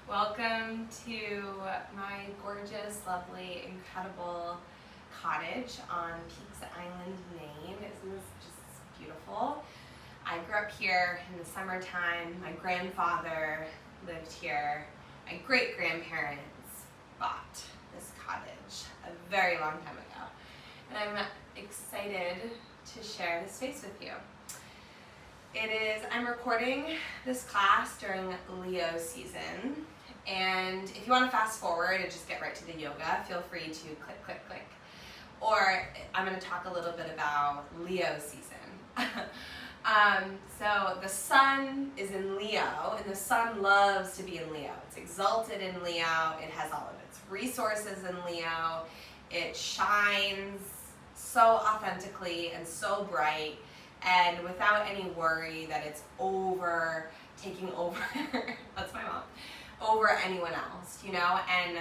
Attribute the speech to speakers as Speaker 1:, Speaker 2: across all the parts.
Speaker 1: Welcome to my gorgeous, lovely, incredible cottage on Peaks Island, Maine. Isn't this just beautiful? I grew up here in the summertime. My grandfather lived here. My great-grandparents bought this cottage a very long time ago. And I'm excited to share this space with you. I'm recording this class during Leo season, and if you want to fast forward and just get right to the yoga, feel free to click. Or I'm going to talk a little bit about Leo season. So the sun is in Leo, and the sun loves to be in Leo. It's exalted in Leo. It has all of its resources in Leo. It shines so authentically and so bright, and without any worry that it's taking over, that's my mom, over anyone else, you know? And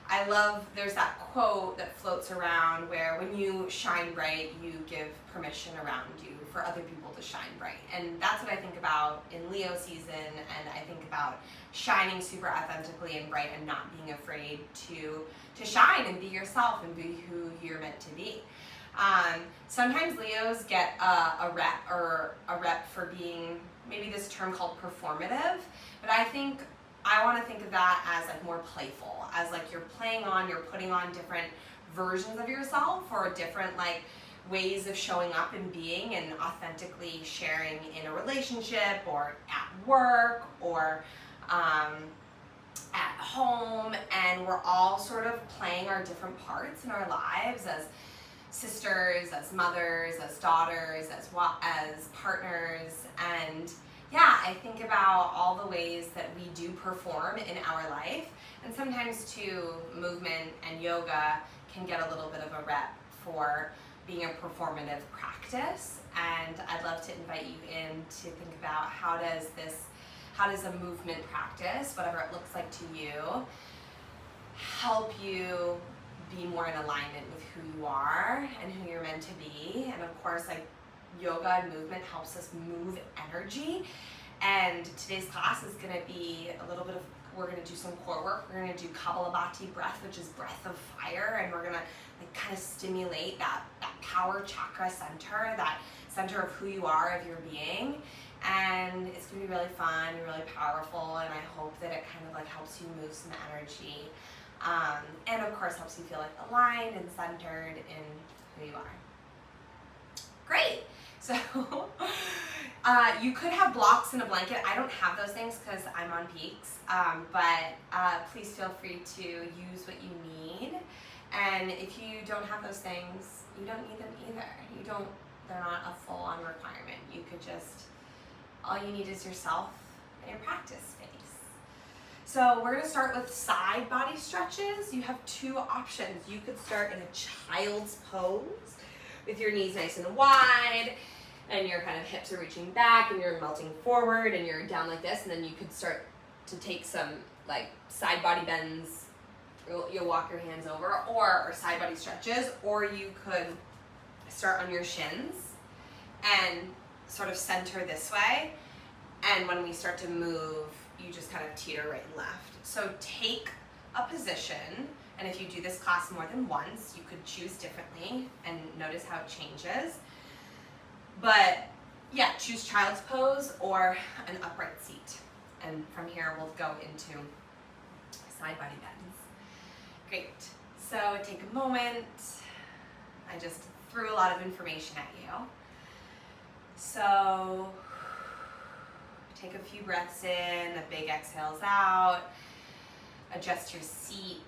Speaker 1: I love, there's that quote that floats around where when you shine bright, you give permission around you for other people to shine bright. And that's what I think about in Leo season, and I think about shining super authentically and bright and not being afraid to shine and be yourself and be who you're meant to be. Sometimes Leos get a rep for being maybe this term called performative, but I want to think of that as like more playful, as like you're putting on different versions of yourself or different like ways of showing up and being and authentically sharing in a relationship or at work or at home, and we're all sort of playing our different parts in our lives as sisters, as mothers, as daughters, as partners. And yeah, I think about all the ways that we do perform in our life, and sometimes too, movement and yoga can get a little bit of a rep for being a performative practice. And I'd love to invite you in to think about how does a movement practice, whatever it looks like to you, help you be more in alignment with who you are and who you're meant to be. And of course, like yoga and movement helps us move energy. And today's class is going to be we're going to do some core work. We're going to do Kapalabhati breath, which is breath of fire, and we're going to like kind of stimulate that power chakra center, that center of who you are, of your being. And it's going to be really fun and really powerful, and I hope that it kind of like helps you move some energy. And of course helps you feel like aligned and centered in who you are. Great. So you could have blocks and a blanket. I don't have those things because I'm on Peaks, but please feel free to use what you need. And if you don't have those things, you don't need them either. They're not a full-on requirement. You could all you need is yourself and your practice space. So we're going to start with side body stretches. You have two options. You could start in a child's pose with your knees nice and wide and your kind of hips are reaching back and you're melting forward and you're down like this, and then you could start to take some like side body bends. You'll walk your hands over, or side body stretches, or you could start on your shins and sort of center this way, and when we start to move, you just kind of teeter right and left. So take a position, and if you do this class more than once, you could choose differently and notice how it changes. But yeah, choose child's pose or an upright seat. And from here, we'll go into side body bends. Great. So take a moment. I just threw a lot of information at you. So take a few breaths in, a big exhales out, adjust your seat,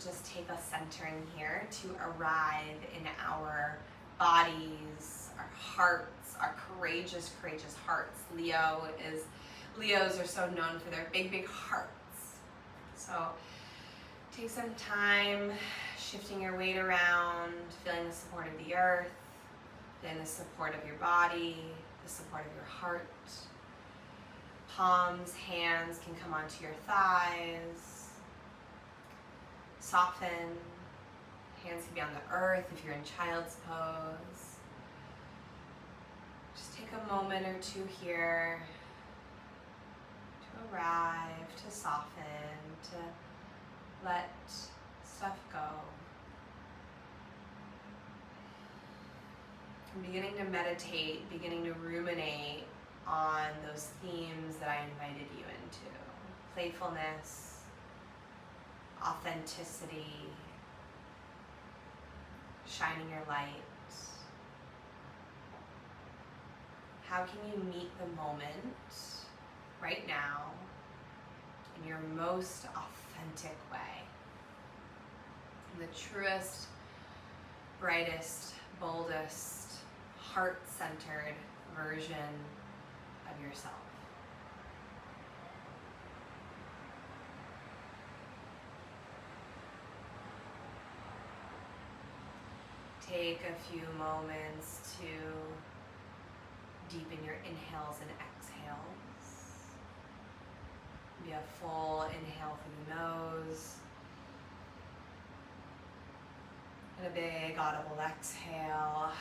Speaker 1: just take us centering here to arrive in our bodies, our hearts, our courageous hearts. Leos are so known for their big hearts. So take some time shifting your weight around, feeling the support of the earth, feeling the support of your body, the support of your heart. Palms, hands can come onto your thighs. Soften. Hands can be on the earth if you're in child's pose. Just take a moment or two here to arrive, to soften, to let stuff go. I'm beginning to meditate, beginning to ruminate on those themes that I invited you into. Playfulness, authenticity, shining your light. How can you meet the moment right now in your most authentic way? In the truest, brightest, boldest, heart-centered version of yourself. Take a few moments to deepen your inhales and exhales. Be a full inhale through the nose. And a big audible exhale.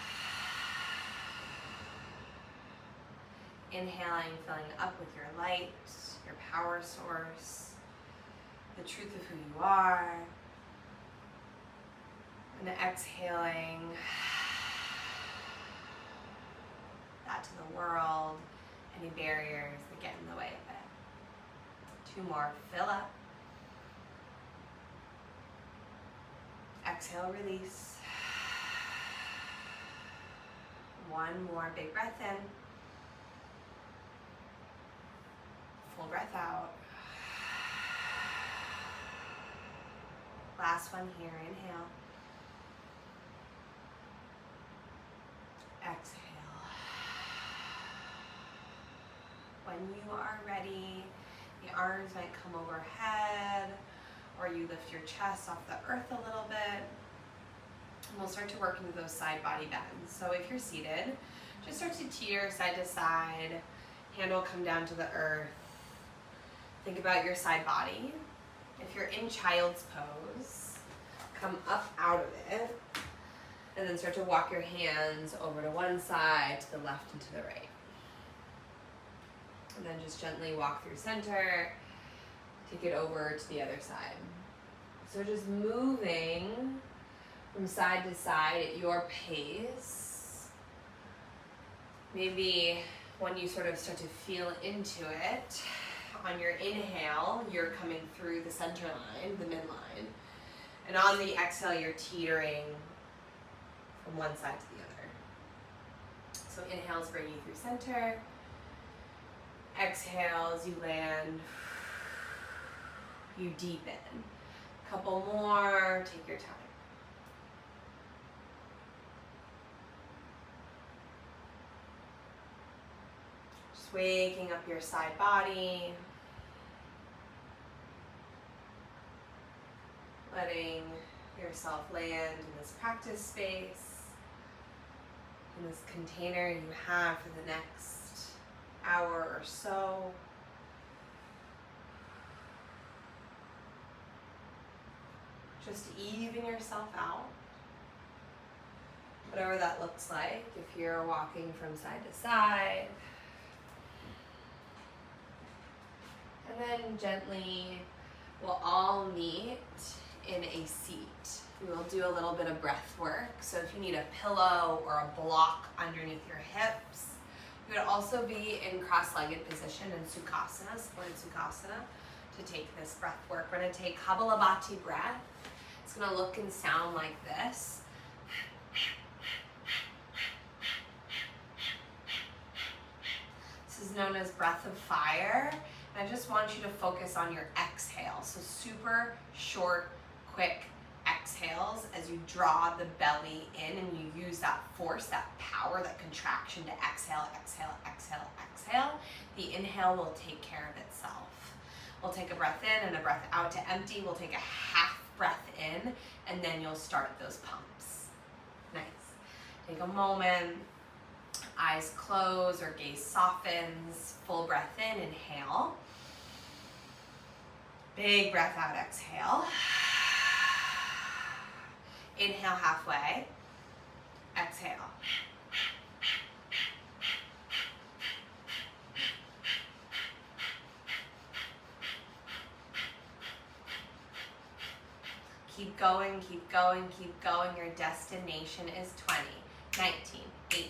Speaker 1: Inhaling, filling up with your light, your power source, the truth of who you are. And exhaling that to the world, any barriers that get in the way of it. 2 more, fill up. Exhale, release. 1 more big breath in. Full breath out. Last one here, inhale. Exhale. When you are ready, the arms might come overhead, or you lift your chest off the earth a little bit. And we'll start to work into those side body bends. So if you're seated, just start to teeter side to side. Hand will come down to the earth. Think about your side body. If you're in child's pose, come up out of it. And then start to walk your hands over to one side, to the left, and to the right. And then just gently walk through center, take it over to the other side. So just moving from side to side at your pace. Maybe when you sort of start to feel into it, on your inhale, you're coming through the center line, the midline. And on the exhale, you're teetering from one side to the other. So inhales bring you through center. Exhales, you land, you deepen. Couple more, take your time. Just waking up your side body. Letting yourself land in this practice space, in this container you have for the next hour or so. Just even yourself out, whatever that looks like. If you're walking from side to side, and then gently we'll all meet in a seat. We will do a little bit of breath work. So if you need a pillow or a block underneath your hips, you would also be in cross-legged position in Sukhasana, supported Sukhasana, to take this breath work. We're going to take Kapalabhati breath. It's going to look and sound like this. This is known as breath of fire. And I just want you to focus on your exhale. So super short, quick exhales as you draw the belly in and you use that force, that power, that contraction to exhale, exhale, exhale, exhale. The inhale will take care of itself. We'll take a breath in and a breath out to empty. We'll take a half breath in and then you'll start those pumps. Nice. Take a moment, eyes close or gaze softens, full breath in, inhale. Big breath out, exhale. Inhale halfway, exhale. Keep going, keep going, keep going. Your destination is 20, 19, 18,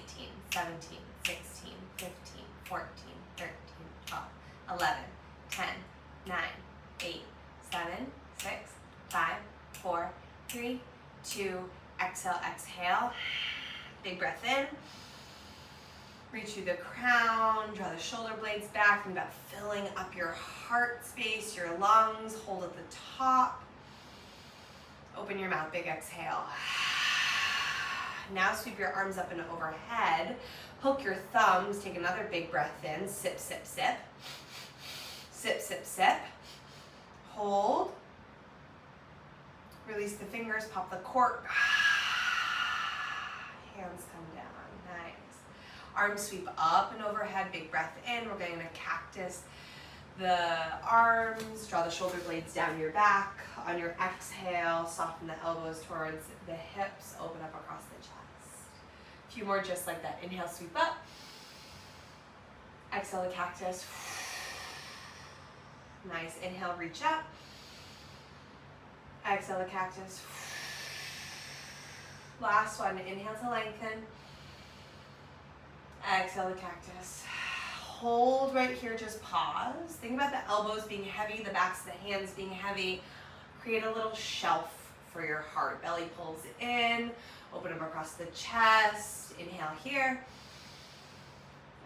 Speaker 1: 17, 16, 15, 14, 13, 12, 11, 10, 9, 8, 7, 6, 5, 4, 3, 2, exhale, exhale. Big breath in. Reach through the crown, draw the shoulder blades back. Think about filling up your heart space, your lungs. Hold at the top. Open your mouth, big exhale. Now sweep your arms up and overhead. Hook your thumbs, take another big breath in. Sip, sip, sip. Sip, sip, sip. Hold. Release the fingers, pop the cork. Hands come down, nice. Arms sweep up and overhead, big breath in. We're getting a cactus. The arms, draw the shoulder blades down your back. On your exhale, soften the elbows towards the hips, open up across the chest. A few more just like that. Inhale, sweep up. Exhale, the cactus. Nice. Inhale, reach up. Exhale, the cactus. Last one. Inhale to lengthen. Exhale, the cactus. Hold right here, just pause. Think about the elbows being heavy, the backs of the hands being heavy. Create a little shelf for your heart. Belly pulls in, open up across the chest. Inhale here.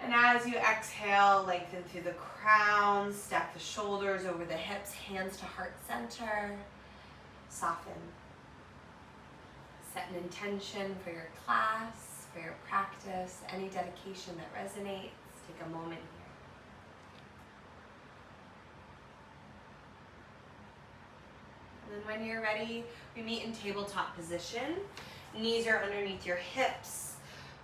Speaker 1: And as you exhale, lengthen through the crown, stack the shoulders over the hips, hands to heart center. Soften. Set an intention for your class, for your practice, any dedication that resonates. Take a moment here. And then when you're ready, we meet in tabletop position. Knees are underneath your hips.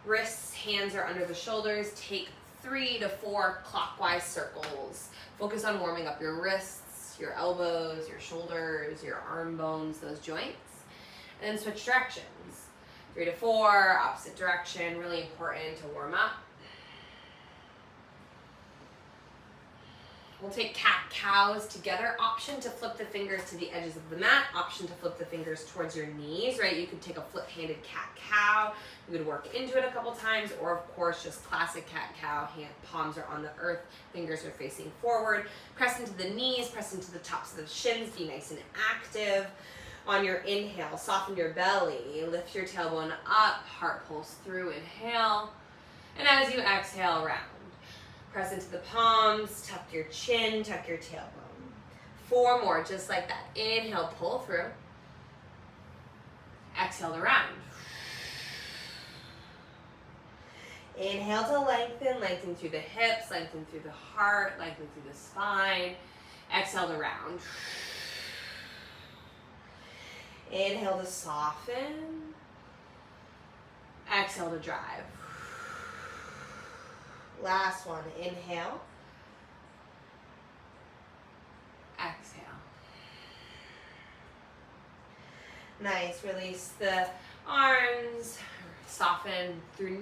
Speaker 1: Wrists, hands are under the shoulders. Take 3 to 4 clockwise circles. Focus on warming up your wrists, your elbows, your shoulders, your arm bones, those joints. And then switch directions. 3 to 4, opposite direction. Really important to warm up. We'll take cat-cows together. Option to flip the fingers to the edges of the mat. Option to flip the fingers towards your knees, right? You could take a flip-handed cat-cow. You could work into it a couple times, or of course, just classic cat-cow. Palms are on the earth, fingers are facing forward. Press into the knees, press into the tops of the shins. Be nice and active. On your inhale, soften your belly. Lift your tailbone up, heart pulls through. Inhale. And as you exhale, round. Press into the palms, tuck your chin, tuck your tailbone. 4 more, just like that. Inhale, pull through. Exhale to round. Inhale to lengthen, lengthen through the hips, lengthen through the heart, lengthen through the spine. Exhale to round. Inhale to soften. Exhale to drive. Last one, inhale. Exhale. Nice, release the arms, soften through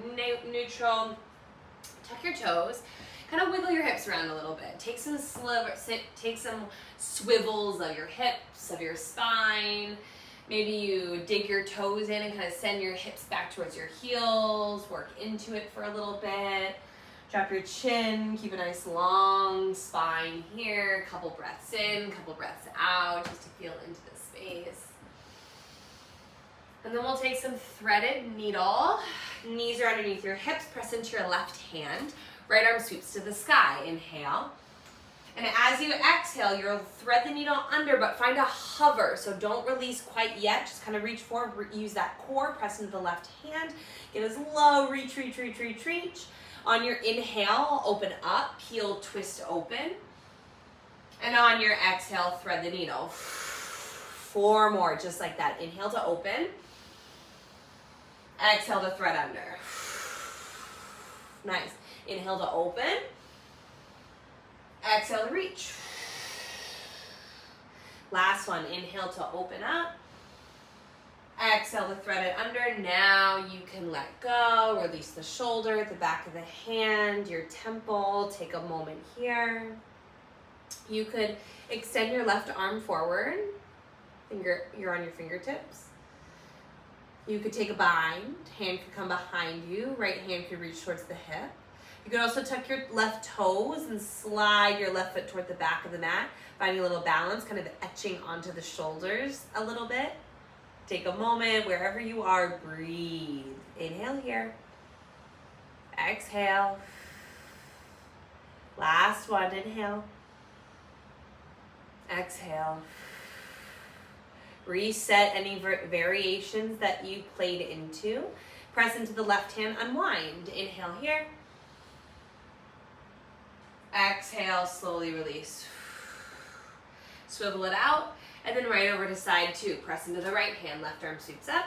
Speaker 1: neutral. Tuck your toes, kind of wiggle your hips around a little bit. Take some swivels of your hips, of your spine. Maybe you dig your toes in and kind of send your hips back towards your heels, work into it for a little bit. Drop your chin, keep a nice long spine here. Couple breaths in, couple breaths out, just to feel into the space. And then we'll take some threaded needle. Knees are underneath your hips, press into your left hand. Right arm sweeps to the sky, inhale. And as you exhale, you'll thread the needle under, but find a hover. So don't release quite yet, just kind of reach forward, use that core, press into the left hand. Get as low, reach, reach, reach, reach, reach. On your inhale, open up, peel, twist open. And on your exhale, thread the needle. 4 more, just like that. Inhale to open. Exhale to thread under. Nice. Inhale to open. Exhale to reach. Last one, inhale to open up. Exhale to thread it under. Now you can let go, release the shoulder, the back of the hand, your temple. Take a moment here. You could extend your left arm forward.
Speaker 2: You're on your fingertips. You could take a bind. Hand could come behind you. Right hand could reach towards the hip. You could also tuck your left toes and slide your left foot toward the back of the mat, finding a little balance, kind of etching onto the shoulders a little bit. Take a moment, wherever you are, breathe. Inhale here. Exhale. Last one, inhale. Exhale. Reset any variations that you played into. Press into the left hand, unwind. Inhale here. Exhale, slowly release. Swivel it out, and then right over to side two. Press into the right hand, left arm sweeps up.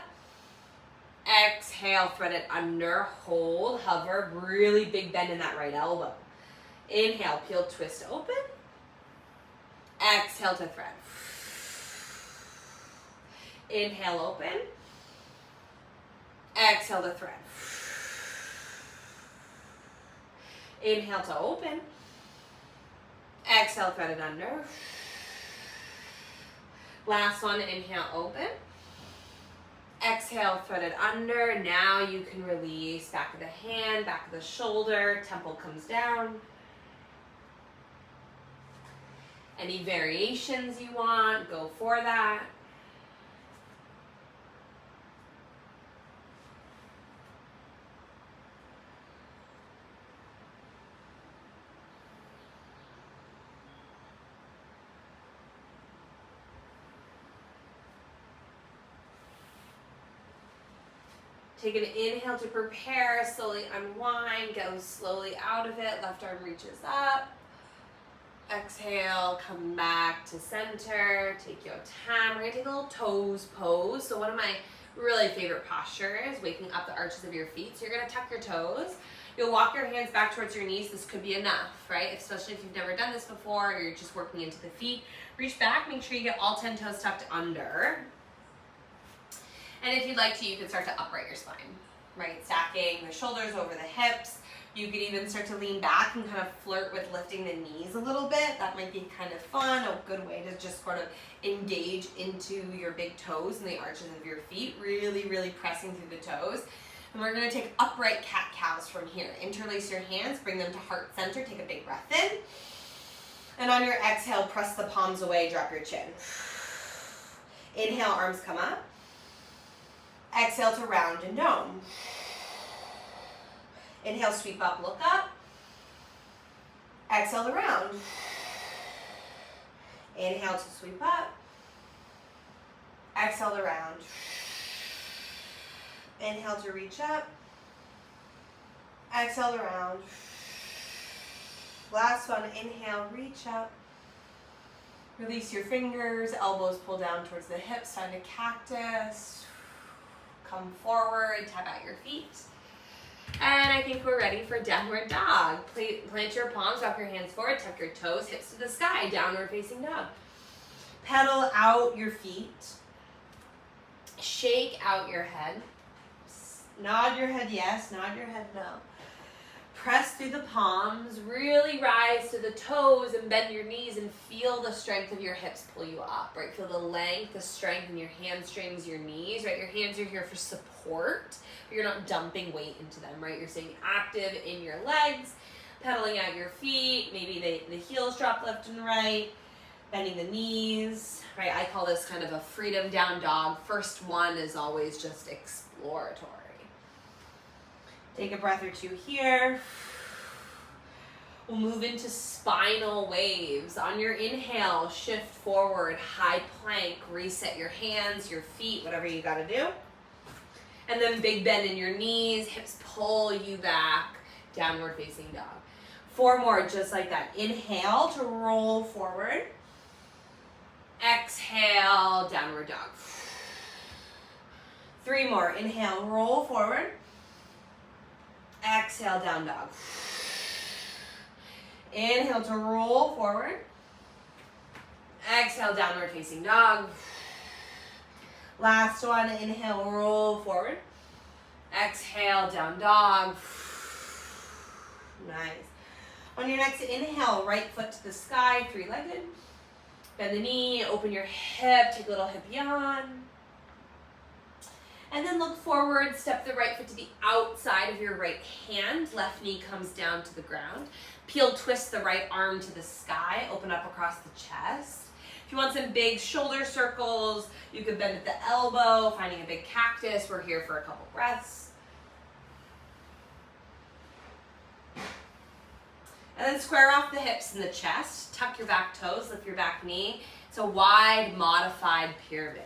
Speaker 2: Exhale, thread it under, hold, hover, really big bend in that right elbow. Inhale, peel, twist, open. Exhale to thread. Inhale, open. Exhale to thread. Inhale to open. Exhale, thread it under. Last one, inhale, open. Exhale, thread it under. Now you can release back of the hand, back of the shoulder, temple comes down. Any variations you want, go for that. Take an inhale to prepare, slowly unwind, go slowly out of it, left arm reaches up. Exhale, come back to center, take your time. We're gonna take a little toes pose. So one of my really favorite postures, waking up the arches of your feet. So you're gonna tuck your toes. You'll walk your hands back towards your knees. This could be enough, right? Especially if you've never done this before or you're just working into the feet. Reach back, make sure you get all 10 toes tucked under. And if you'd like to, you can start to upright your spine, right? Stacking the shoulders over the hips. You could even start to lean back and kind of flirt with lifting the knees a little bit. That might be kind of fun, a good way to just sort of engage into your big toes and the arches of your feet, really, really pressing through the toes. And we're gonna take upright cat-cows from here. Interlace your hands, bring them to heart center, take a big breath in. And on your exhale, press the palms away, drop your chin. Inhale, arms come up. Exhale to round and dome. Inhale, sweep up, look up. Exhale to round. Inhale to sweep up. Exhale to round. Inhale to reach up. Exhale to round. Last one, inhale, reach up. Release your fingers, elbows pull down towards the hips, find a cactus. Come forward, tap out your feet. And I think we're ready for downward dog. Plant your palms, walk your hands forward, tuck your toes, hips to the sky, downward facing dog. Pedal out your feet. Shake out your head. Nod your head yes, nod your head no. Press through the palms, really rise to the toes and bend your knees and feel the strength of your hips pull you up, right? Feel the length, the strength in your hamstrings, your knees, right? Your hands are here for support, but you're not dumping weight into them, right? You're staying active in your legs, pedaling out your feet, maybe the heels drop left and right, bending the knees, right? I call this kind of a freedom down dog. First one is always just exploratory. Take a breath or two here. We'll move into spinal waves. On your inhale, shift forward, high plank, reset your hands, your feet, whatever you gotta do. And then big bend in your knees, hips pull you back, downward facing dog. 4 more, just like that. Inhale to roll forward. Exhale, downward dog. 3 more, inhale, roll forward. Exhale, down dog. Inhale to roll forward. Exhale, downward facing dog. Last one, inhale, roll forward. Exhale, down dog. Nice. On your next inhale, right foot to the sky, 3-legged. Bend the knee, open your hip, take a little hip yawn. And then look forward, step the right foot to the outside of your right hand. Left knee comes down to the ground. Peel, twist the right arm to the sky. Open up across the chest. If you want some big shoulder circles, you could bend at the elbow, finding a big cactus. We're here for a couple breaths. And then square off the hips and the chest. Tuck your back toes, lift your back knee. It's a wide, modified pyramid.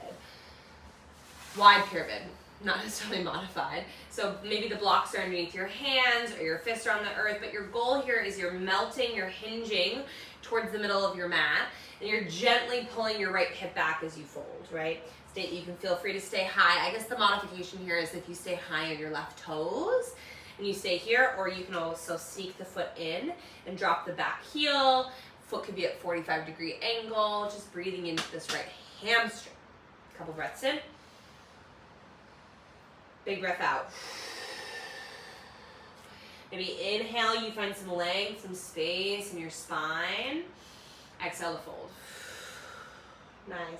Speaker 2: Wide pyramid, not necessarily modified. So maybe the blocks are underneath your hands or your fists are on the earth, but your goal here is you're melting, you're hinging towards the middle of your mat, and you're gently pulling your right hip back as you fold, right? You can feel free to stay high. I guess the modification here is if you stay high on your left toes and you stay here, or you can also sneak the foot in and drop the back heel. Foot could be at 45-degree angle, just breathing into this right hamstring. Couple breaths in. Big breath out. Maybe inhale, you find some length, some space in your spine. Exhale to fold. Nice.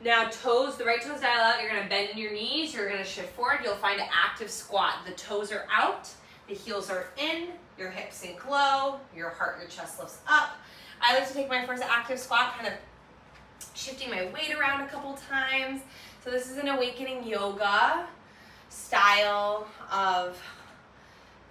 Speaker 2: Now toes, the right toes dial out. You're gonna bend in your knees. You're gonna shift forward. You'll find an active squat. The toes are out. The heels are in. Your hips sink low. Your heart, your chest lifts up. I like to take my first active squat, kind of shifting my weight around a couple times. So this is an awakening yoga style of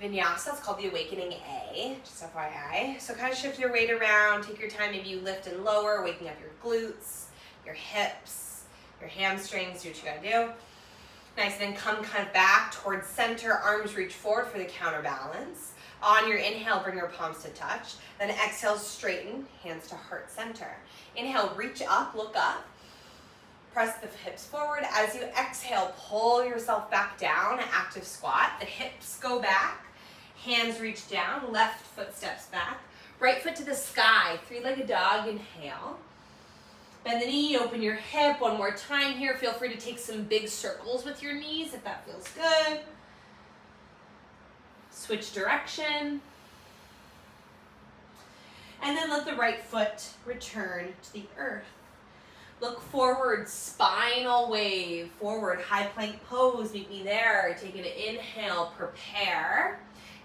Speaker 2: vinyasa. It's called the Awakening A, just FYI. So kind of shift your weight around, take your time, maybe you lift and lower, waking up your glutes, your hips, your hamstrings, do what you gotta do. Nice, then come kind of back towards center, arms reach forward for the counterbalance. On your inhale, bring your palms to touch. Then exhale, straighten, hands to heart center. Inhale, reach up, look up. Press the hips forward. As you exhale, pull yourself back down, active squat. The hips go back, hands reach down, left foot steps back. Right foot to the sky, three-legged dog, inhale. Bend the knee, open your hip. One more time here. Feel free to take some big circles with your knees if that feels good. Switch direction. And then let the right foot return to the earth. Look forward, spinal wave, forward, high plank pose, meet me there. Take an inhale, prepare.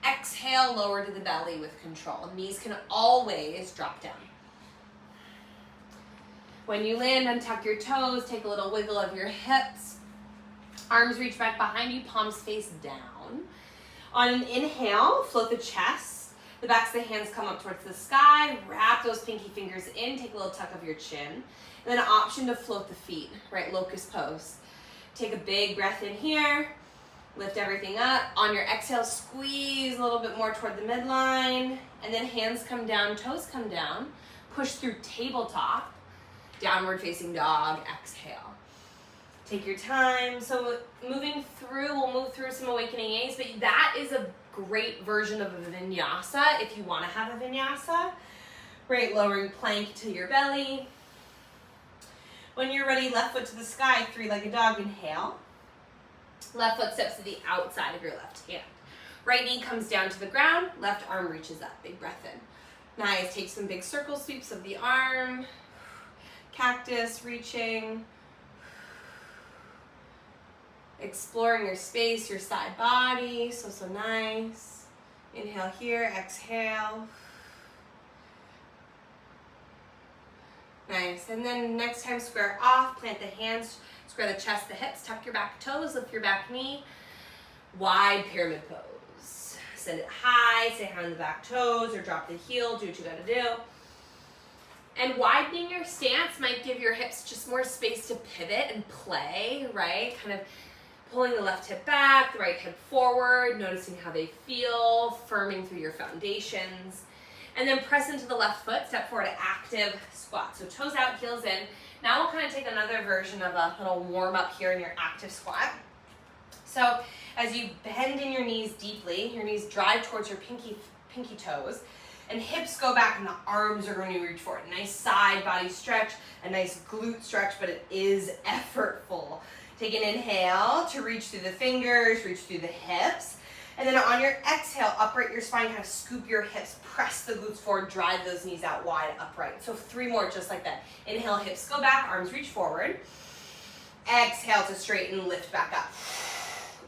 Speaker 2: Exhale, lower to the belly with control. Knees can always drop down. When you land, untuck your toes, take a little wiggle of your hips. Arms reach back behind you, palms face down. On an inhale, float the chest. The backs of the hands come up towards the sky. Wrap those pinky fingers in, take a little tuck of your chin. And then an option to float the feet, right? Locust pose. Take a big breath in here. Lift everything up. On your exhale, squeeze a little bit more toward the midline. And then hands come down, toes come down. Push through tabletop. Downward facing dog, exhale. Take your time. So moving through, we'll move through some awakening A's, but that is a great version of a vinyasa if you want to have a vinyasa. Right, lowering plank to your belly. When you're ready, left foot to the sky, three-legged dog, inhale. Left foot steps to the outside of your left hand. Right knee comes down to the ground, left arm reaches up, big breath in. Nice, take some big circle sweeps of the arm. Cactus, reaching. Exploring your space, your side body, so nice. Inhale here, exhale. Nice, and then next time square off, plant the hands, square the chest, the hips, tuck your back toes, lift your back knee. Wide pyramid pose. Send it high, stay high on the back toes, or drop the heel, do what you gotta do. And widening your stance might give your hips just more space to pivot and play, right? Kind of pulling the left hip back, the right hip forward, noticing how they feel, firming through your foundations. And then press into the left foot, step forward to active squat. So toes out, heels in. Now we'll kind of take another version of a little warm up here in your active squat. So as you bend in your knees deeply, your knees drive towards your pinky toes, and hips go back and the arms are going to reach forward. Nice side body stretch, a nice glute stretch, but it is effortful. Take an inhale to reach through the fingers, reach through the hips. And then on your exhale, upright your spine, kind of scoop your hips, press the glutes forward, drive those knees out wide, upright. So 3 more just like that. Inhale, hips go back, arms reach forward. Exhale to straighten, lift back up.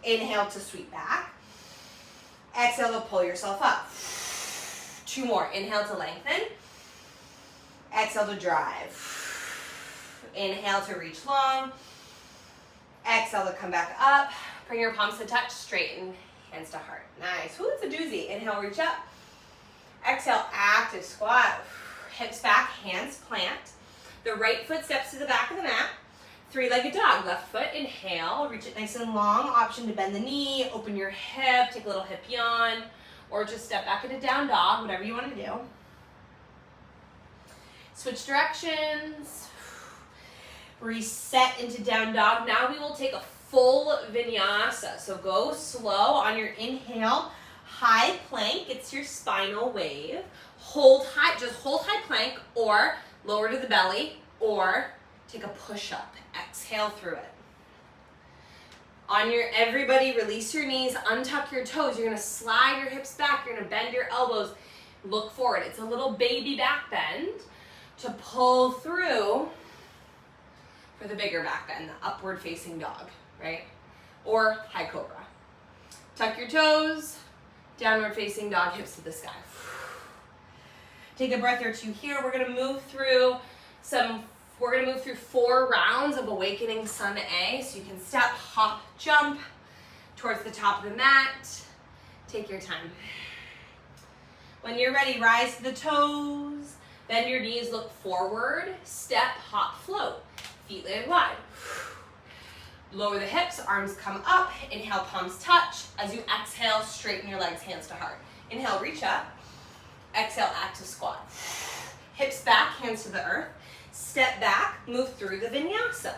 Speaker 2: Inhale to sweep back. Exhale to pull yourself up. 2 more. Inhale to lengthen. Exhale to drive. Inhale to reach long. Exhale to come back up. Bring your palms to touch, straighten, hands to heart. Nice. Ooh, it's a doozy. Inhale, reach up. Exhale, active squat. Hips back, hands plant. The right foot steps to the back of the mat. 3-legged dog. Left foot, inhale. Reach it nice and long. Option to bend the knee, open your hip, take a little hip yawn, or just step back into down dog, whatever you want to do. Switch directions. Reset into down dog. Now we will take a full vinyasa. So go slow on your inhale. High plank, it's your spinal wave. Hold high, just hold high plank, or lower to the belly, or take a push-up. Exhale through it. On your everybody, release your knees, untuck your toes. You're gonna slide your hips back. You're gonna bend your elbows. Look forward. It's a little baby back bend to pull through for the bigger back bend, the upward facing dog, right? Or high cobra. Tuck your toes, downward facing dog, hips to the sky. Take a breath or 2 here. We're gonna move through 4 rounds of Awakening Sun A. So you can step, hop, jump towards the top of the mat. Take your time. When you're ready, rise to the toes. Bend your knees, look forward. Step, hop, float. Feet laid wide. Lower the hips, arms come up. Inhale, palms touch. As you exhale, straighten your legs, hands to heart. Inhale, reach up. Exhale, active squat. Hips back, hands to the earth. Step back, move through the vinyasa.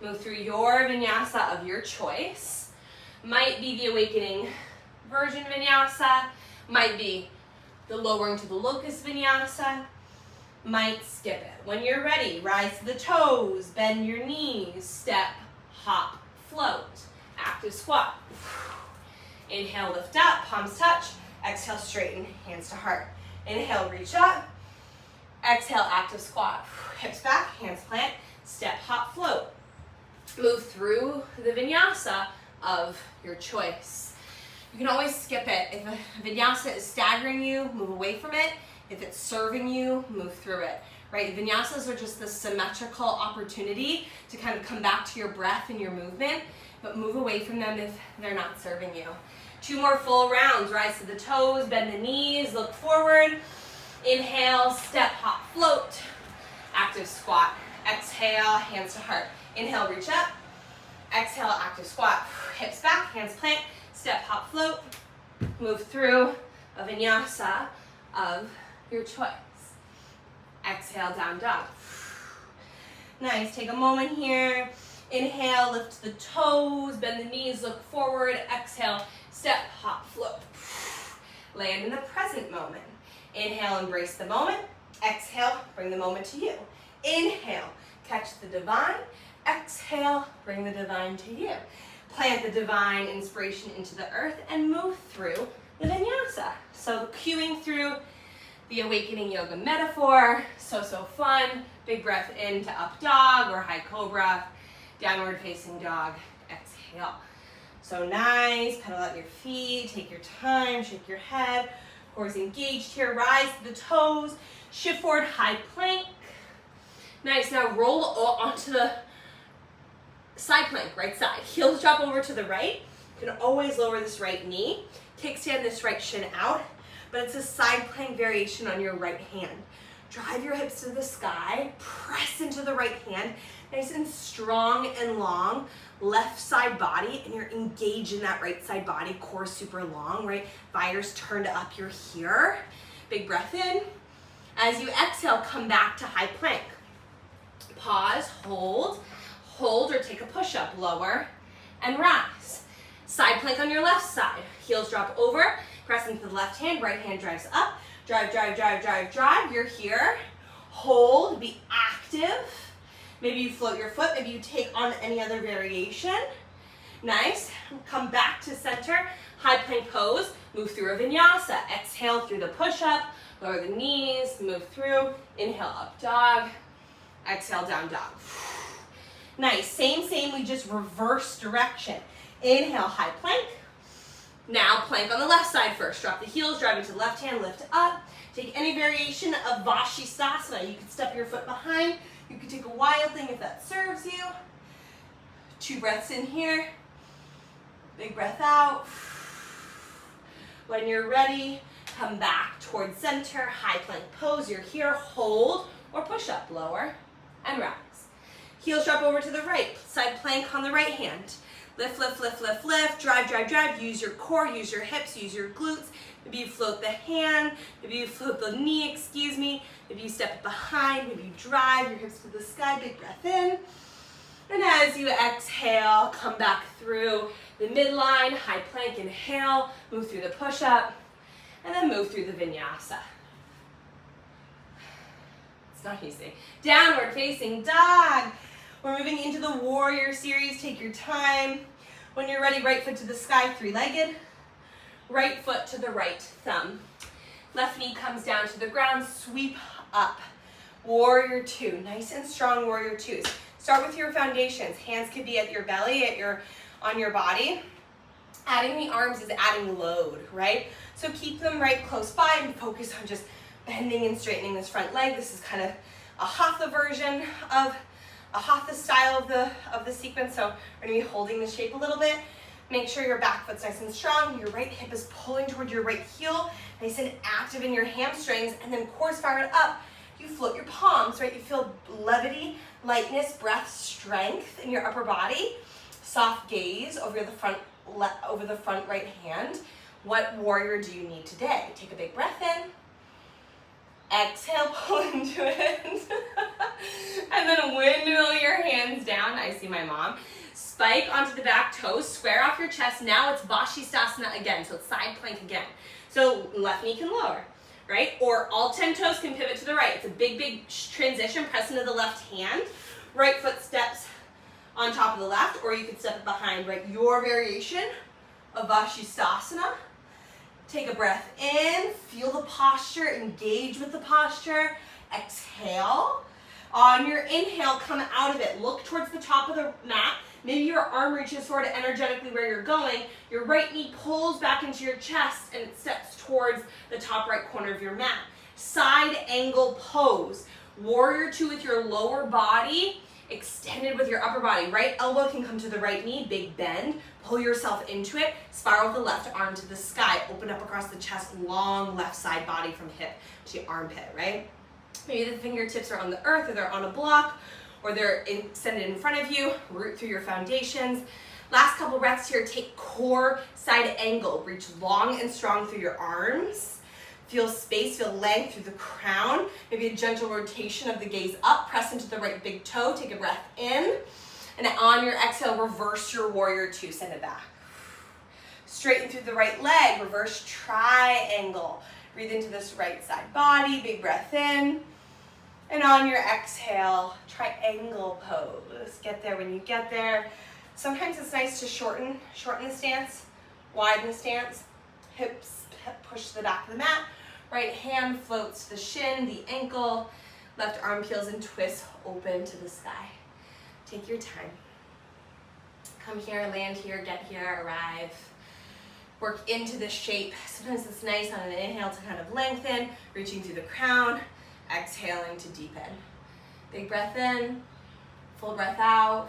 Speaker 2: Move through your vinyasa of your choice. Might be the Awakening version vinyasa. Might be the lowering to the locust vinyasa. Might skip it. When you're ready, rise to the toes, bend your knees, step, hop, float. Active squat. Inhale, lift up, palms touch. Exhale, straighten, hands to heart. Inhale, reach up. Exhale, active squat. Hips back, hands plant, step, hop, float. Move through the vinyasa of your choice. You can always skip it. If a vinyasa is staggering you, move away from it. If it's serving you, move through it, right? Vinyasas are just the symmetrical opportunity to kind of come back to your breath and your movement, but move away from them if they're not serving you. 2 more full rounds. Rise to the toes, bend the knees, look forward. Inhale, step, hop, float. Active squat. Exhale, hands to heart. Inhale, reach up. Exhale, active squat. Hips back, hands plant, step, hop, float. Move through a vinyasa of your choice. Exhale, down dog. Nice, take a moment here. Inhale, lift the toes, bend the knees, look forward. Exhale, step, hop, float. Land in the present moment. Inhale, embrace the moment. Exhale, bring the moment to you. Inhale, catch the divine. Exhale, bring the divine to you. Plant the divine inspiration into the earth and move through the vinyasa. So cueing through the Awakening Yoga metaphor. So fun. Big breath in to up dog or high cobra. Downward facing dog. Exhale. So nice. Pedal out your feet. Take your time. Shake your head. Core's engaged here. Rise to the toes. Shift forward, high plank. Nice. Now roll onto the side plank, right side. Heels drop over to the right. You can always lower this right knee. Kickstand this right shin out. But it's a side plank variation on your right hand. Drive your hips to the sky. Press into the right hand. Nice and strong and long. Left side body, and you're engaged in that right side body. Core super long, right? Visors turned up, you're here. Big breath in. As you exhale, come back to high plank. Pause, hold, or take a push-up. Lower and rise. Side plank on your left side. Heels drop over, press into the left hand, right hand drives up. Drive, drive, drive, drive, drive. You're here. Hold, be active. Maybe you float your foot, maybe you take on any other variation. Nice. Come back to center. High plank pose, move through a vinyasa. Exhale through the push-up, lower the knees, move through. Inhale, up dog. Exhale, down dog. Nice, same, we just reverse direction. Inhale, high plank. Now plank on the left side first. Drop the heels, drive into the left hand, lift up. Take any variation of Vashisthasana. You can step your foot behind. You can take a wild thing if that serves you. 2 breaths in here. Big breath out. When you're ready, come back towards center, high plank pose. You're here, hold or push up, lower and rise. Heels drop over to the right, side plank on the right hand. Lift, lift, lift, lift, lift, drive, drive, drive. Use your core, use your hips, use your glutes. Maybe you float the hand, maybe you float the knee, excuse me. Maybe you step it behind, maybe you drive your hips to the sky, big breath in. And as you exhale, come back through the midline, high plank, inhale, move through the push-up, and then move through the vinyasa. It's not easy. Downward facing dog. We're moving into the warrior series. Take your time. When you're ready, right foot to the sky, 3-legged. Right foot to the right thumb. Left knee comes down to the ground, sweep up. Warrior 2, nice and strong warrior 2s. Start with your foundations. Hands could be at your belly, on your body. Adding the arms is adding load, right? So keep them right close by and focus on just bending and straightening this front leg. This is kind of a hatha version of a hatha style of the sequence. So we're gonna be holding the shape a little bit. Make sure your back foot's nice and strong. Your right hip is pulling toward your right heel, nice and active in your hamstrings, and then core spiral up. You float your palms, right? You feel levity, lightness, breath, strength in your upper body. Soft gaze over the front right hand. What warrior do you need today? Take a big breath in. Exhale, pull into it. And then windmill your hands down. I see my mom. Spike onto the back toes, square off your chest. Now it's Vashisthasana again, so it's side plank again. So left knee can lower, right? Or all 10 toes can pivot to the right. It's a big, big transition. Press into the left hand. Right foot steps on top of the left, or you could step it behind, right? Your variation of Vashisthasana. Take a breath in, feel the posture, engage with the posture. Exhale. On your inhale, come out of it. Look towards the top of the mat. Maybe your arm reaches sort of energetically where you're going. Your right knee pulls back into your chest and it steps towards the top right corner of your mat. Side angle pose. Warrior 2 with your lower body extended with your upper body. Right elbow can come to the right knee, big bend. Pull yourself into it. Spiral the left arm to the sky. Open up across the chest, long left side body from hip to armpit, right? Maybe the fingertips are on the earth, or they're on a block, or they're extended in front of you. Root through your foundations. Last couple breaths here. Take core side angle. Reach long and strong through your arms. Feel space, feel length through the crown. Maybe a gentle rotation of the gaze up. Press into the right big toe. Take a breath in. And on your exhale, reverse your warrior 2. Send it back. Straighten through the right leg. Reverse triangle. Breathe into this right side body. Big breath in. And on your exhale, triangle pose. Get there when you get there. Sometimes it's nice to shorten the stance, widen the stance. Hips push to the back of the mat. Right hand floats the shin, the ankle. Left arm peels and twists open to the sky. Take your time. Come here, land here, get here, arrive. Work into this shape. Sometimes it's nice on an inhale to kind of lengthen, reaching through the crown, exhaling to deepen. Big breath in, full breath out.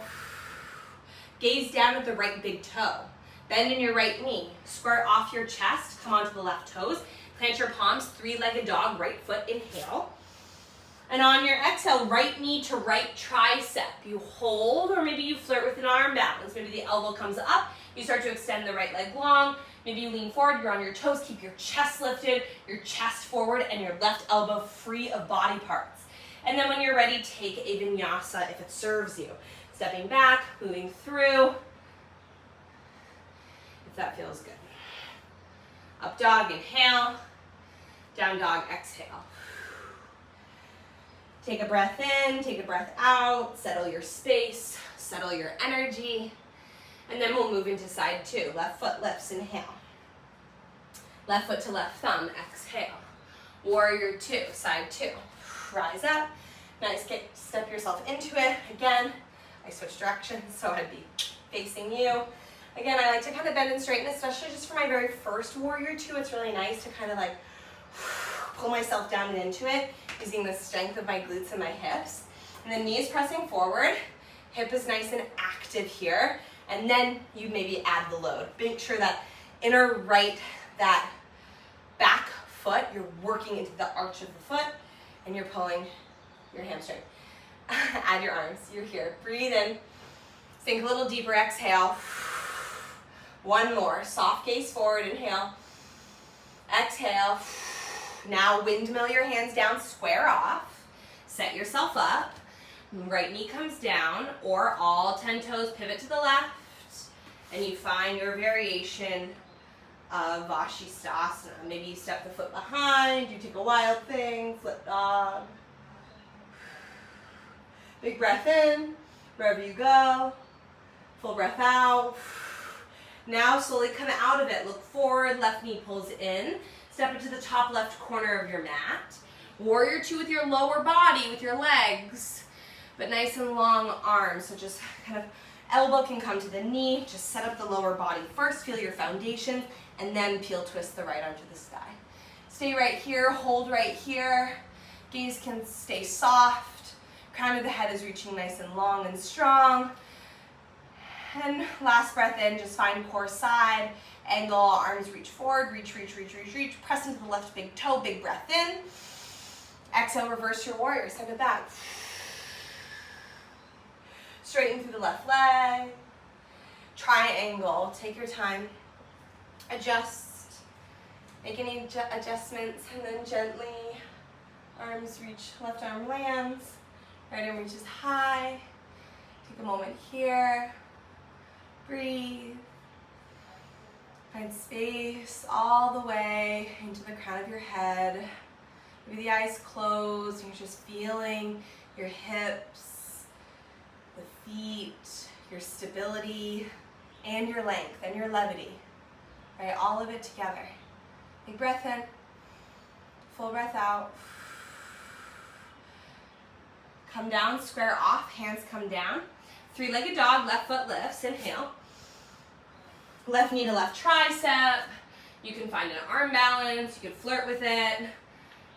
Speaker 2: Gaze down at the right big toe. Bend in your right knee. Square off your chest, come onto the left toes. Plant your palms, 3-legged dog, right foot, inhale. And on your exhale, right knee to right tricep. You hold, or maybe you flirt with an arm balance. Maybe the elbow comes up. You start to extend the right leg long. Maybe you lean forward, you're on your toes. Keep your chest lifted, your chest forward, and your left elbow free of body parts. And then when you're ready, take a vinyasa if it serves you. Stepping back, moving through, if that feels good. Up dog, inhale. Down dog, exhale. Take a breath in, take a breath out, settle your space, settle your energy, and then we'll move into side 2. Left foot lifts, inhale.
Speaker 1: Left foot to left thumb, exhale. Warrior two, side two. Rise up. Nice, step yourself into it. Again, I switch directions, so I'd be facing you. Again, I like to kind of bend and straighten, especially just for my very first warrior two. It's really nice to kind of like pull myself down and into it, using the strength of my glutes and my hips. And then knees pressing forward, hip is nice and active here. And then you maybe add the load. Make sure that inner right, that back foot, you're working into the arch of the foot, and you're pulling your hamstring. Add your arms, you're here. Breathe in, sink a little deeper, exhale. One more, soft gaze forward, inhale. Exhale. Now windmill your hands down, square off. Set yourself up. Right knee comes down, or all 10 toes pivot to the left, and you find your variation of Vashisthasana. Maybe you step the foot behind, you take a wild thing, flip dog. Big breath in, wherever you go. Full breath out. Now slowly come out of it. Look forward, left knee pulls in. Step into the top left corner of your mat. Warrior two with your lower body, with your legs, but nice and long arms. So just kind of elbow can come to the knee. Just set up the lower body first. Feel your foundation, and then peel twist the right arm to the sky. Stay right here, hold right here. Gaze can stay soft. Crown of the head is reaching nice and long and strong. And last breath in, just find core side, angle, arms reach forward, reach, reach, reach, reach, reach. Press into the left big toe, big breath in. Exhale, reverse your warrior, send it back. Straighten through the left leg. Triangle, take your time. Adjust, make any adjustments, and then gently, arms reach, left arm lands, right arm reaches high. Take a moment here. Breathe. Find space all the way into the crown of your head. Maybe the eyes closed, and you're just feeling your hips, the feet, your stability, and your length, and your levity. Right, all of it together. Big breath in, full breath out. Come down, square off, hands come down. Three-legged dog, left foot lifts, inhale. Left knee to left tricep. You can find an arm balance, you can flirt with it.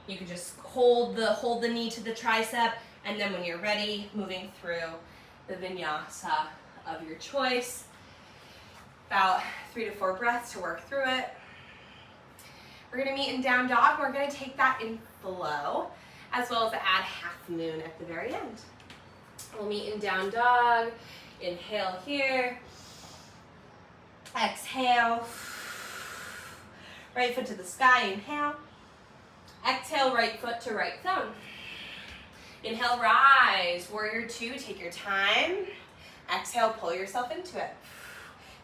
Speaker 1: You can just hold the knee to the tricep, and then when you're ready, moving through the vinyasa of your choice. About 3 to 4 breaths to work through it. We're gonna meet in down dog. We're gonna take that in flow, as well as add half moon at the very end. We'll meet in down dog. Inhale here. Exhale. Right foot to the sky, inhale. Exhale, right foot to right thumb. Inhale, rise. Warrior two, take your time. Exhale, pull yourself into it.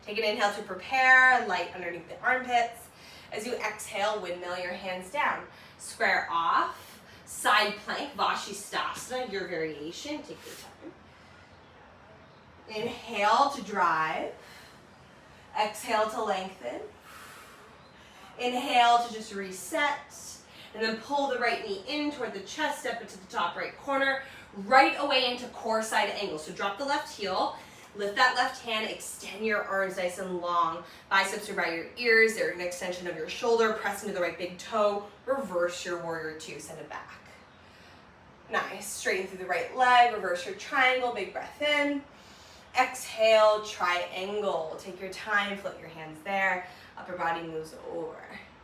Speaker 1: Take an inhale to prepare, light underneath the armpits. As you exhale, windmill your hands down. Square off, side plank, Vashisthasana, your variation. Take your time. Inhale to drive. Exhale to lengthen. Inhale to just reset. And then pull the right knee in toward the chest, step into the top right corner, right away into core side angle. So drop the left heel, lift that left hand, extend your arms nice and long. Biceps are by your ears, they're an extension of your shoulder. Press into the right big toe, reverse your warrior two, send it back. Nice, straighten through the right leg, reverse your triangle, big breath in. Exhale, triangle. Take your time, float your hands there. Upper body moves over.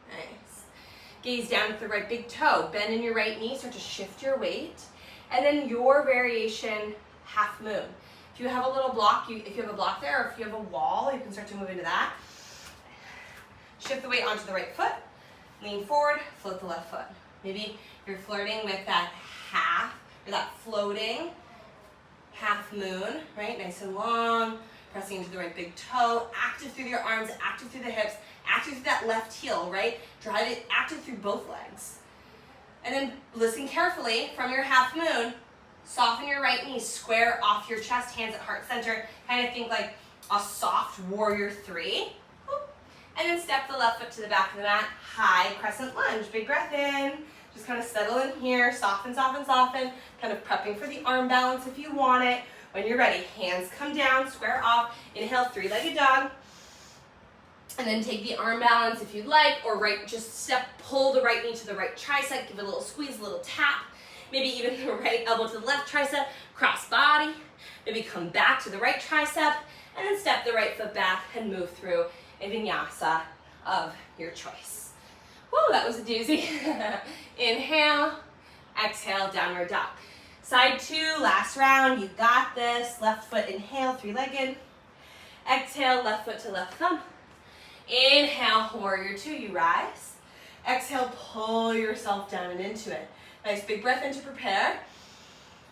Speaker 1: Nice. Gaze down at the right big toe. Bend in your right knee, start to shift your weight. And then your variation, half moon. If you have a little block, if you have a block there, or if you have a wall, you can start to move into that. Shift the weight onto the right foot. Lean forward, float the left foot. Maybe you're flirting with that half, or that floating half moon, right? Nice and long, pressing into the right big toe, active through your arms, active through the hips, active through that left heel, right? Drive it active through both legs. And then listen carefully from your half moon, soften your right knee, square off your chest, hands at heart center, kind of think like a soft warrior three. And then step the left foot to the back of the mat, high crescent lunge. Big breath in, just kind of settle in here, soften, soften, soften, kind of prepping for the arm balance if you want it. When you're ready, hands come down, square off, inhale, three-legged dog. And then take the arm balance if you'd like, or just pull the right knee to the right tricep, give it a little squeeze, a little tap, maybe even the right elbow to the left tricep, cross body, maybe come back to the right tricep, and then step the right foot back and move through a vinyasa of your choice. Woo, that was a doozy. Inhale, exhale, downward dog. Side two, last round, you got this. Left foot, inhale, three-legged. Exhale, left foot to left thumb. Inhale, warrior two, you rise. Exhale, pull yourself down and into it. Nice big breath in to prepare.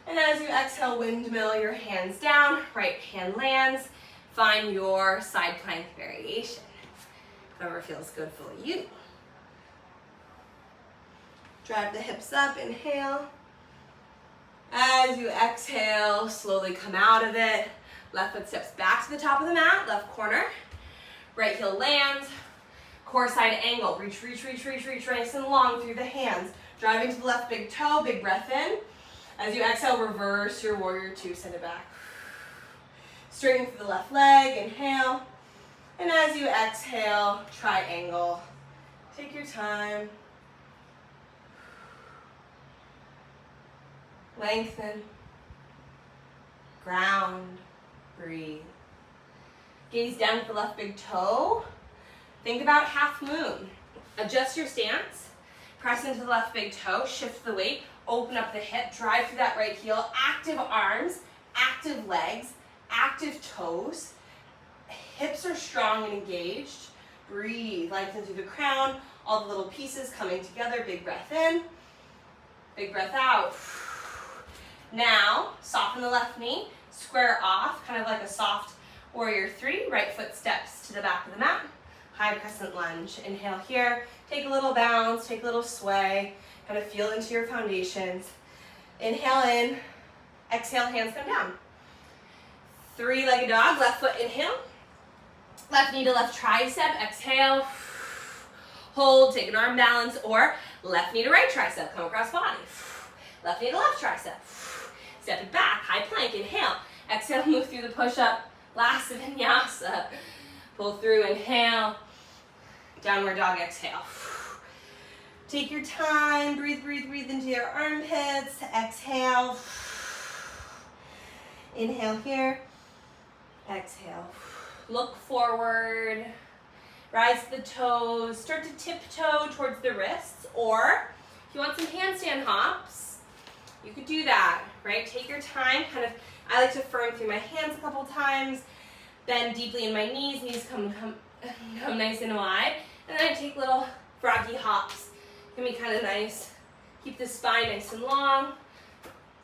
Speaker 1: And as you exhale, windmill your hands down, right hand lands. Find your side plank variation. Whatever feels good for you. Drive the hips up, inhale. As you exhale, slowly come out of it. Left foot steps back to the top of the mat, left corner. Right heel lands, core side angle. Reach, reach, reach, reach, reach, nice and long through the hands. Driving to the left big toe, big breath in. As you exhale, reverse your warrior two, send it back. Straighten through the left leg, inhale. And as you exhale, triangle. Take your time. Lengthen. Ground. Breathe. Gaze down at the left big toe. Think about half moon. Adjust your stance. Press into the left big toe. Shift the weight. Open up the hip. Drive through that right heel. Active arms. Active legs. Active toes. Hips are strong and engaged. Breathe. Lengthen through the crown. All the little pieces coming together. Big breath in. Big breath out. Now, soften the left knee. Square off. Kind of like a soft warrior three. Right foot steps to the back of the mat. High crescent lunge. Inhale here. Take a little bounce. Take a little sway. Kind of feel into your foundations. Inhale in. Exhale, hands come down. Three-legged dog. Left foot inhale. Left knee to left tricep. Exhale. Hold. Take an arm balance. Or left knee to right tricep. Come across body. Left knee to left tricep. Step it back. High plank. Inhale. Exhale. Move through the push-up. Last vinyasa. Pull through. Inhale. Downward dog. Exhale. Take your time. Breathe, breathe, breathe into your armpits. Exhale. Inhale here. Exhale. Look forward. Rise the toes. Start to tiptoe towards the wrists. Or if you want some handstand hops, you could do that, right? Take your time. Kind of, I like to firm through my hands a couple times. Bend deeply in my knees. Knees come nice and wide. And then I take little froggy hops. Can be kind of nice. Keep the spine nice and long.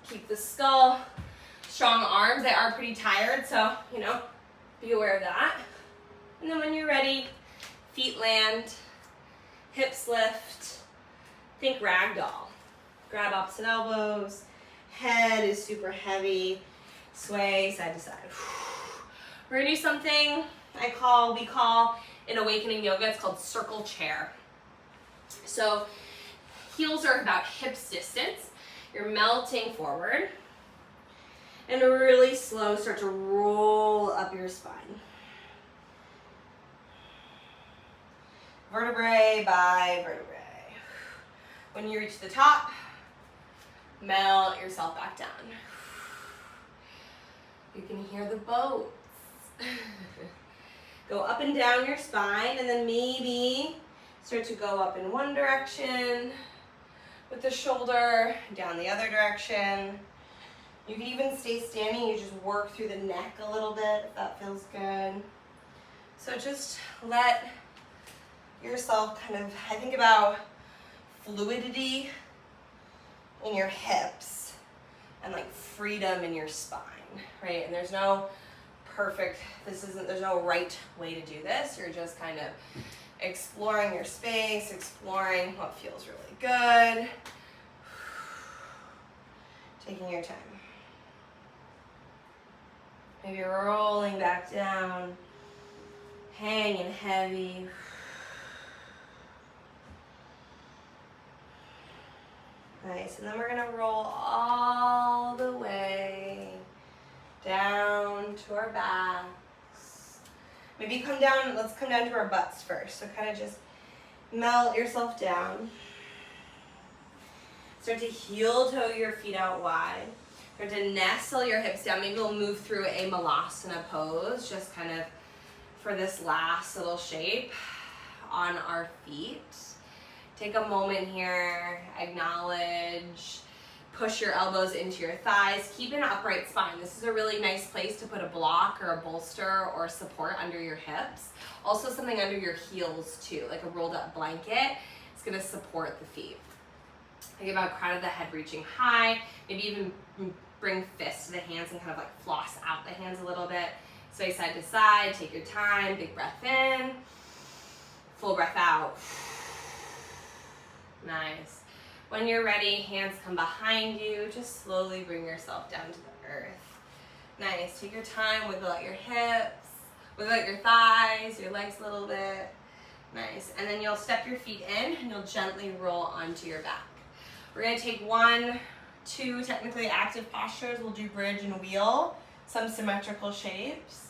Speaker 1: Keep the skull. Strong arms. They are pretty tired, so, be aware of that. And then when you're ready, feet land, hips lift. Think ragdoll. Grab opposite elbows. Head is super heavy. Sway side to side. We're gonna do something we call in awakening yoga, it's called circle chair. So heels are about hips distance. You're melting forward. And really slow, start to roll up your spine. Vertebrae by vertebrae. When you reach the top, melt yourself back down. You can hear the boats. Go up and down your spine, and then maybe start to go up in one direction with the shoulder, down the other direction. You can even stay standing, you just work through the neck a little bit if that feels good. So just let yourself I think about fluidity in your hips and like freedom in your spine, right? And there's no there's no right way to do this. You're just kind of exploring your space, exploring what feels really good. Taking your time. Maybe rolling back down, hanging heavy. Nice, and then we're gonna roll all the way down to our backs. Maybe come down, let's come down to our butts first. So kind of just melt yourself down. Start to heel toe your feet out wide. Start to nestle your hips down. Maybe we'll move through a malasana pose, just kind of for this last little shape on our feet. Take a moment here, acknowledge, push your elbows into your thighs. Keep an upright spine. This is a really nice place to put a block or a bolster or support under your hips. Also something under your heels too, like a rolled up blanket. It's gonna support the feet. Think about crown of the head reaching high. Maybe even bring fists to the hands and kind of like floss out the hands a little bit. Sway side to side, take your time, big breath in, full breath out. Nice. When you're ready, hands come behind you. Just slowly bring yourself down to the earth. Nice. Take your time, wiggle out your hips, wiggle out your thighs, your legs a little bit. Nice. And then you'll step your feet in and you'll gently roll onto your back. We're going to take 1, 2 technically active postures. We'll do bridge and wheel, some symmetrical shapes.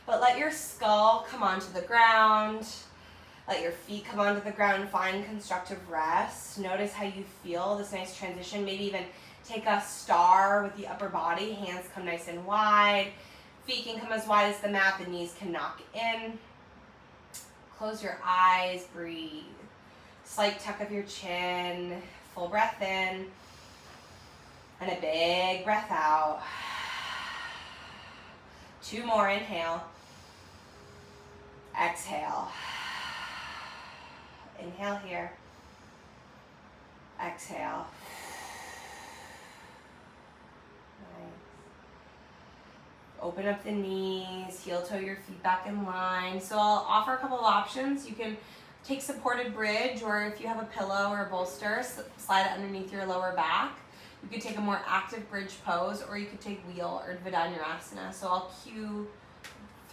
Speaker 1: But let your skull come onto the ground. Let your feet come onto the ground. Find constructive rest. Notice how you feel, this nice transition. Maybe even take a star with the upper body. Hands come nice and wide. Feet can come as wide as the mat. The knees can knock in. Close your eyes. Breathe. Slight tuck of your chin. Full breath in. And a big breath out. 2 more. Inhale. Exhale. Inhale here. Exhale. Nice. Open up the knees, heel toe your feet back in line. So I'll offer a couple of options. You can take supported bridge, or if you have a pillow or a bolster, slide it underneath your lower back. You could take a more active bridge pose, or you could take wheel or Dvadanyarasana. So I'll cue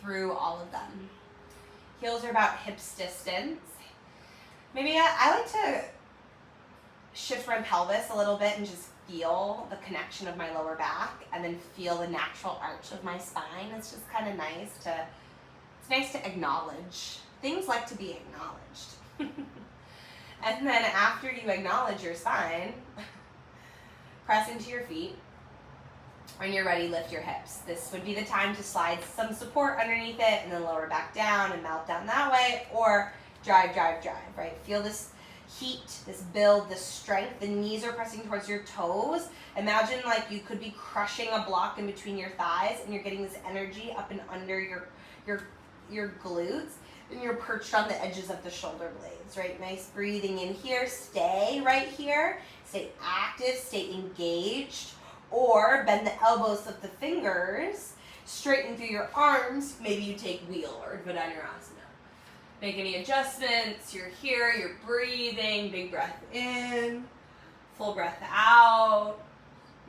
Speaker 1: through all of them. Heels are about hips distance. Maybe I like to shift my pelvis a little bit and just feel the connection of my lower back and then feel the natural arch of my spine. It's just kind of nice to acknowledge. Things like to be acknowledged. And then after you acknowledge your spine, press into your feet. When you're ready, lift your hips. This would be the time to slide some support underneath it and then lower back down and melt down that way, or drive, right? Feel this heat, this build, this strength. The knees are pressing towards your toes. Imagine like you could be crushing a block in between your thighs and you're getting this energy up and under your glutes, and you're perched on the edges of the shoulder blades, right? Nice breathing in here. Stay right here. Stay active, stay engaged, or bend the elbows of the fingers, straighten through your arms. Maybe you take wheel or Dvadanyarasana. Make any adjustments. You're here, you're breathing. Big breath in, full breath out.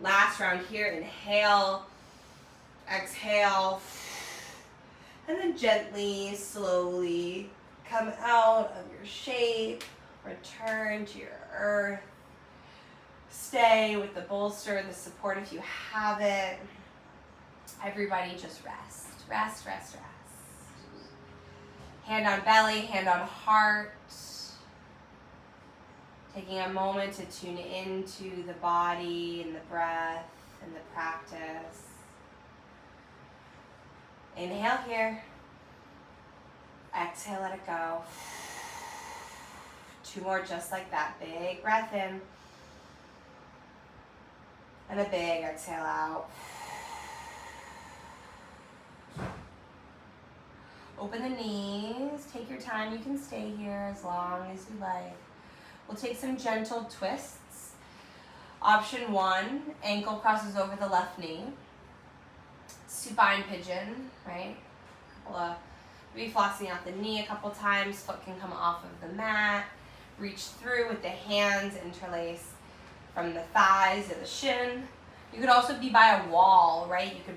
Speaker 1: Last round here, inhale, exhale, and then gently, slowly come out of your shape, return to your earth. Stay with the bolster, the support if you have it. Everybody just rest, rest, rest, rest. Hand on belly, hand on heart. Taking a moment to tune into the body and the breath and the practice. Inhale here. Exhale, let it go. 2 more just like that. Big breath in. And a big exhale out. Open the knees, take your time. You can stay here as long as you like. We'll take some gentle twists. Option 1, ankle crosses over the left knee. Supine pigeon, right? Maybe flossing out the knee a couple times. Foot can come off of the mat. Reach through with the hands, interlace from the thighs to the shin. You could also be by a wall, right? You could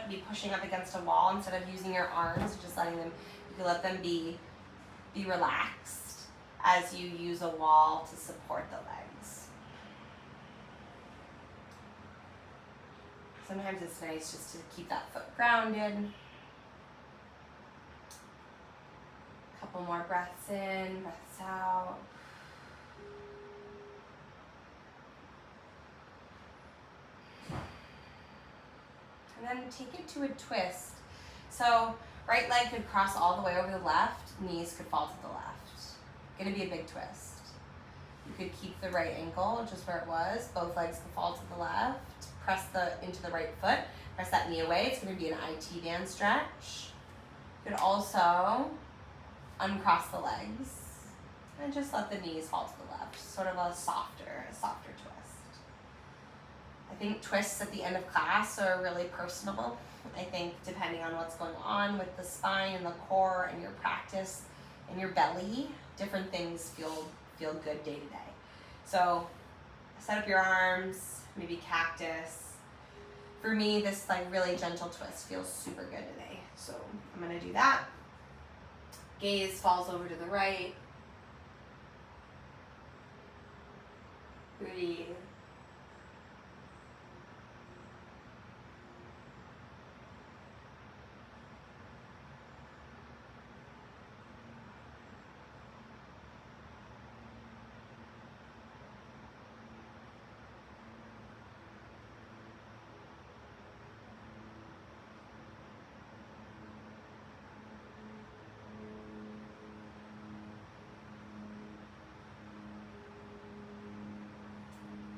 Speaker 1: be pushing up against a wall instead of using your arms, just letting them, you can let them be relaxed as you use a wall to support the legs. Sometimes it's nice just to keep that foot grounded. Couple more breaths in, breaths out. And then take it to a twist. So right leg could cross all the way over the left, knees could fall to the left. Gonna be a big twist. You could keep the right ankle just where it was. Both legs could fall to the left. Press into the right foot. Press that knee away. It's gonna be an IT band stretch. You could also uncross the legs and just let the knees fall to the left. Sort of a softer twist. I think twists at the end of class are really personable. I think depending on what's going on with the spine and the core and your practice and your belly, different things feel good day to day. So set up your arms, maybe cactus. For me, this like really gentle twist feels super good today. So I'm gonna do that. Gaze falls over to the right. Breathe.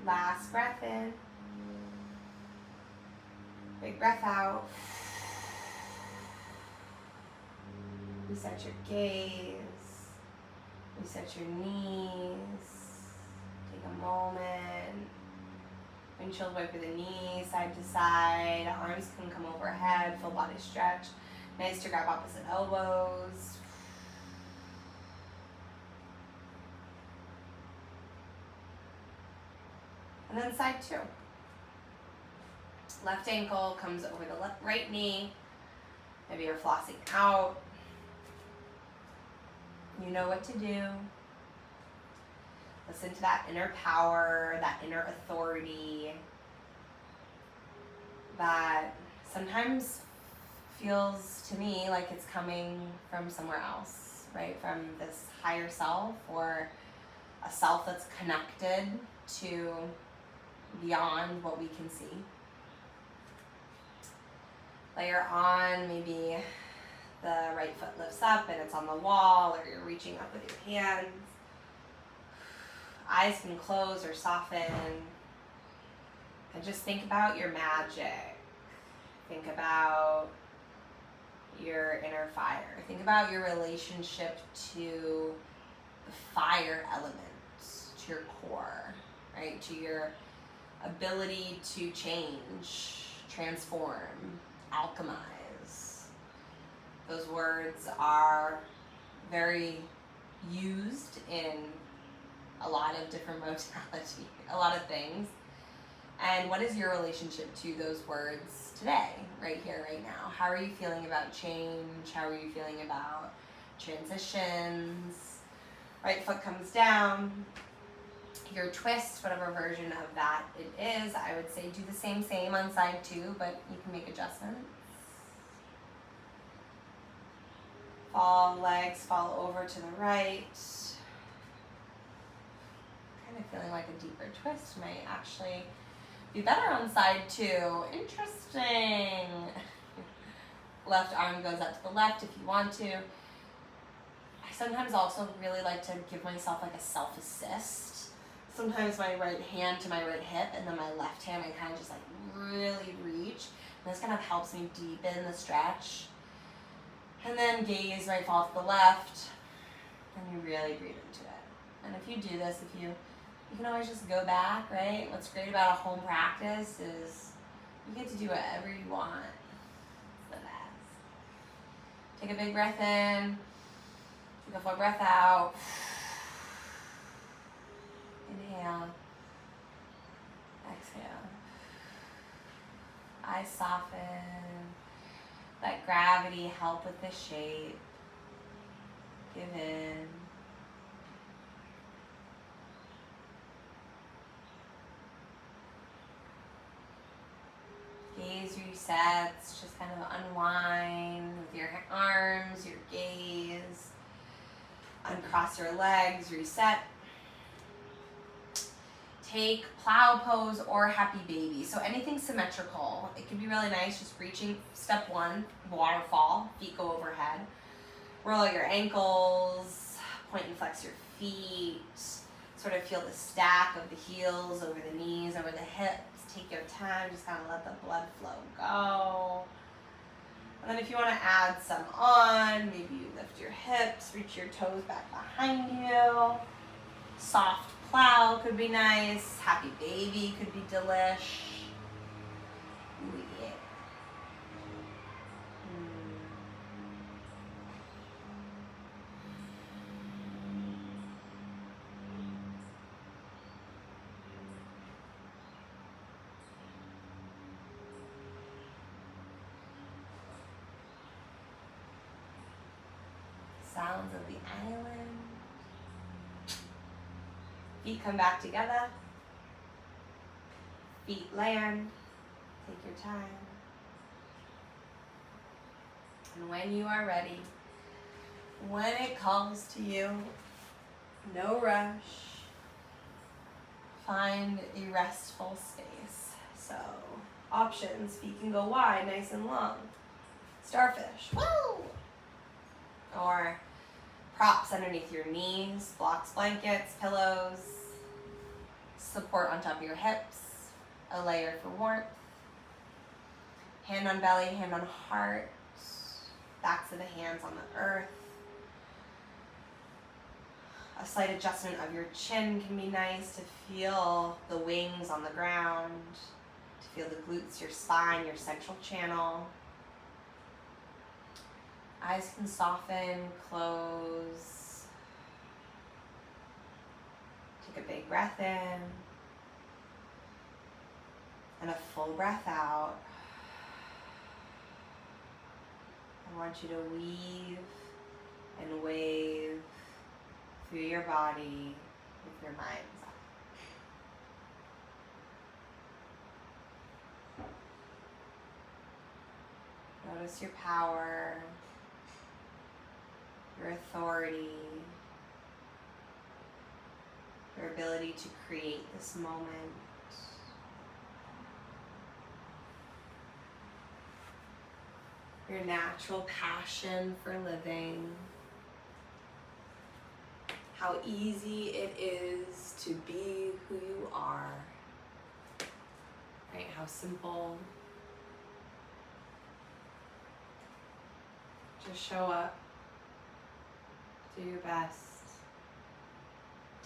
Speaker 1: Last breath in. Big breath out. Reset your gaze. Reset your knees. Take a moment. Windshield wiper the knees side to side. Arms can come overhead. Full body stretch. Nice to grab opposite elbows. And then side two. Left ankle comes over the right knee. Maybe you're flossing out. You know what to do. Listen to that inner power, that inner authority that sometimes feels to me like it's coming from somewhere else, right? From this higher self or a self that's connected to beyond what we can see. Layer on, maybe the right foot lifts up and it's on the wall, or you're reaching up with your hands. Eyes can close or soften. And just think about your magic. Think about your inner fire. Think about your relationship to the fire element, to your core, right? To your ability to change, transform, alchemize. Those words are very used in a lot of different modality, a lot of things. And what is your relationship to those words today, right here, right now? How are you feeling about change? How are you feeling about transitions? Right foot comes down. Your twist, whatever version of that it is, I would say do the same on side two, but you can make adjustments. Legs fall over to the right. Kind of feeling like a deeper twist might actually be better on side two. Interesting. Left arm goes up to the left if you want to. I sometimes also really like to give myself like a self-assist. Sometimes my right hand to my right hip, and then my left hand I kind of just like really reach. And this kind of helps me deepen the stretch. And then gaze right fall to the left, and you really breathe into it. And if you do this, you can always just go back, right? What's great about a home practice is you get to do whatever you want. It's the best. Take a big breath in, take a full breath out. Inhale, exhale. Eyes soften. Let gravity help with the shape. Give in. Gaze resets, just kind of unwind with your arms, your gaze. Uncross your legs, reset. Take plow pose or happy baby. So anything symmetrical. It can be really nice just reaching. Step one, waterfall, feet go overhead. Roll out your ankles, point and flex your feet. Sort of feel the stack of the heels over the knees, over the hips. Take your time, just kind of let the blood flow go. And then if you want to add some on, maybe you lift your hips, reach your toes back behind you. Soft plow could be nice. Happy baby could be delish. Ooh, yeah. Sounds of the island. Feet come back together. Feet land. Take your time. And when you are ready, when it calls to you, no rush. Find a restful space. So, options. Feet can go wide, nice and long. Starfish. Woo! Or props underneath your knees, blocks, blankets, pillows, support on top of your hips, a layer for warmth, hand on belly, hand on heart, backs of the hands on the earth. A slight adjustment of your chin can be nice to feel the wings on the ground, to feel the glutes, your spine, your central channel. Eyes can soften, close. Take a big breath in and a full breath out. I want you to weave and wave through your body with your mind's eye. Notice your power, your authority, your ability to create this moment. Your natural passion for living. How easy it is to be who you are. Right? How simple. Just show up. Do your best.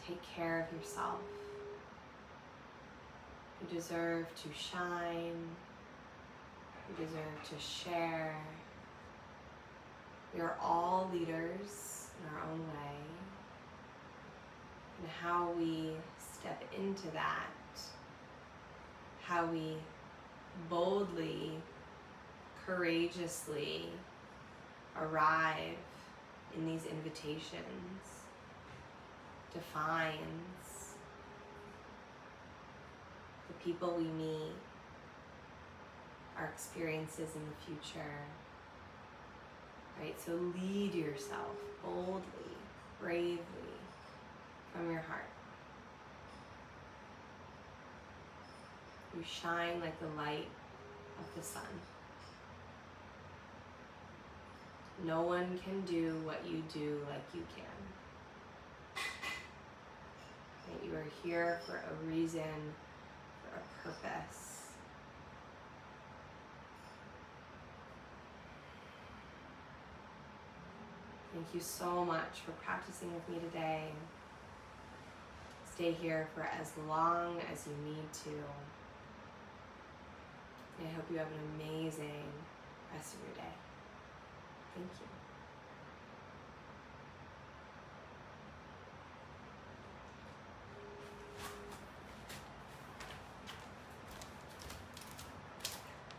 Speaker 1: Take care of yourself. You deserve to shine. You deserve to share. We are all leaders in our own way. And how we step into that, how we boldly, courageously arrive in these invitations defines the people we meet, our experiences in the future, right? So lead yourself boldly, bravely, from your heart. You shine like the light of the sun. No one can do what you do like you can. That you are here for a reason, for a purpose. Thank you so much for practicing with me today. Stay here for as long as you need to. And I hope you have an amazing rest of your day. Thank you.